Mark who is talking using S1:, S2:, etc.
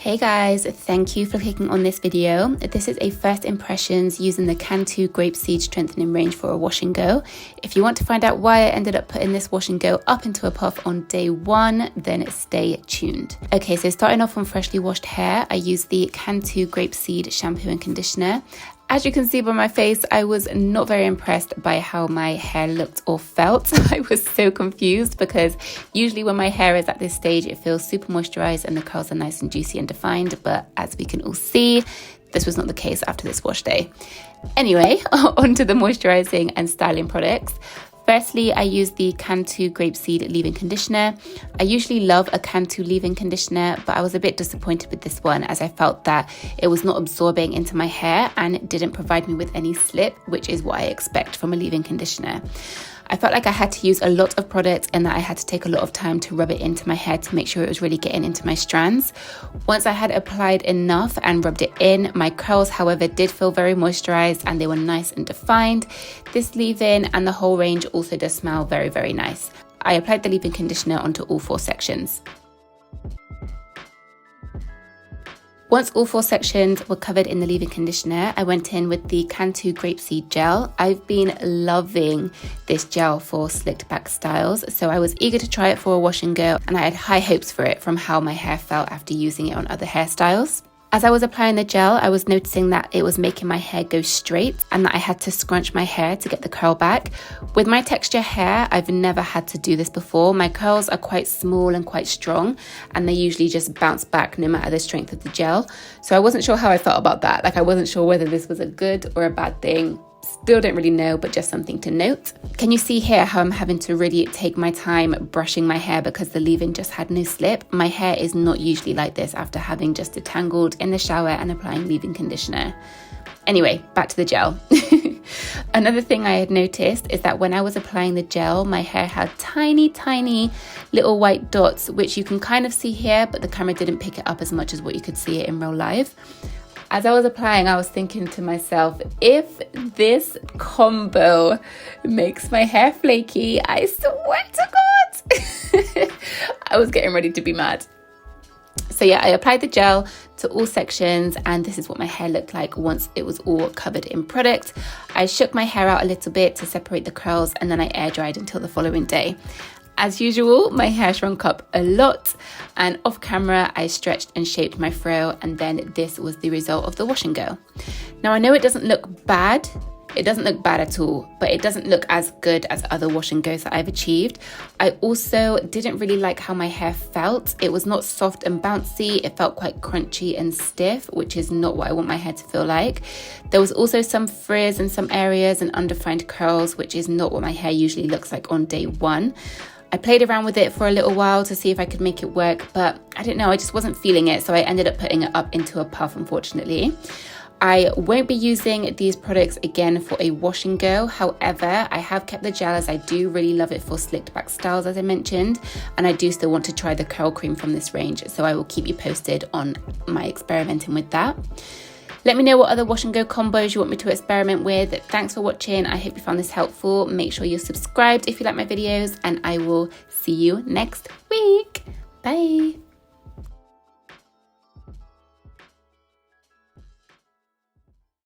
S1: Hey guys, thank you for clicking on this video. This is a first impressions using the Cantu Grapeseed strengthening range for a wash and go. If you want to find out why I ended up putting this wash and go up into a puff on day one, then stay tuned. Okay, so starting off on freshly washed hair, I used the Cantu Grapeseed shampoo and conditioner. As you can see by my face, I was not very impressed by how my hair looked or felt. I was so confused because usually when my hair is at this stage, it feels super moisturized and the curls are nice and juicy and defined. But as we can all see, this was not the case after this wash day. Anyway, on to the moisturizing and styling products. Firstly, I use the Cantu Grapeseed leave-in conditioner. I usually love a Cantu leave-in conditioner, but I was a bit disappointed with this one as I felt that it was not absorbing into my hair and it didn't provide me with any slip, which is what I expect from a leave-in conditioner. I felt like I had to use a lot of product and that I had to take a lot of time to rub it into my hair to make sure it was really getting into my strands. Once I had applied enough and rubbed it in, my curls, however, did feel very moisturized and they were nice and defined. This leave-in and the whole range also does smell very, very nice. I applied the leave-in conditioner onto all 4 sections. Once all 4 sections were covered in the leave-in conditioner, I went in with the Cantu Grapeseed Gel. I've been loving this gel for slicked back styles, so I was eager to try it for a wash and go, and I had high hopes for it from how my hair felt after using it on other hairstyles. As I was applying the gel, I was noticing that it was making my hair go straight and that I had to scrunch my hair to get the curl back. With my texture hair, I've never had to do this before. My curls are quite small and quite strong and they usually just bounce back no matter the strength of the gel. So I wasn't sure how I felt about that. I wasn't sure whether this was a good or a bad thing. Still don't really know, but just something to note. Can you see here how I'm having to really take my time brushing my hair because the leave-in just had no slip? My hair is not usually like this after having just detangled in the shower and applying leave-in conditioner. Anyway, back to the gel. Another thing I had noticed is that when I was applying the gel, my hair had tiny, tiny little white dots, which you can kind of see here, but the camera didn't pick it up as much as what you could see it in real life. As I was applying, I was thinking to myself, if this combo makes my hair flaky, I swear to God, I was getting ready to be mad. So yeah, I applied the gel to all sections and this is what my hair looked like once it was all covered in product. I shook my hair out a little bit to separate the curls and then I air dried until the following day. As usual, my hair shrunk up a lot and off camera, I stretched and shaped my fro and then this was the result of the wash and go. Now I know it doesn't look bad. It doesn't look bad at all, but it doesn't look as good as other wash and goes that I've achieved. I also didn't really like how my hair felt. It was not soft and bouncy. It felt quite crunchy and stiff, which is not what I want my hair to feel like. There was also some frizz in some areas and undefined curls, which is not what my hair usually looks like on day one. I played around with it for a little while to see if I could make it work, but I don't know, I just wasn't feeling it, so I ended up putting it up into a puff, unfortunately. I won't be using these products again for a wash and go. However, I have kept the gel as I do really love it for slicked back styles, as I mentioned, and I do still want to try the curl cream from this range, so I will keep you posted on my experimenting with that. Let me know what other wash and go combos you want me to experiment with. Thanks for watching. I hope you found this helpful. Make sure you're subscribed if you like my videos and I will see you next week. Bye.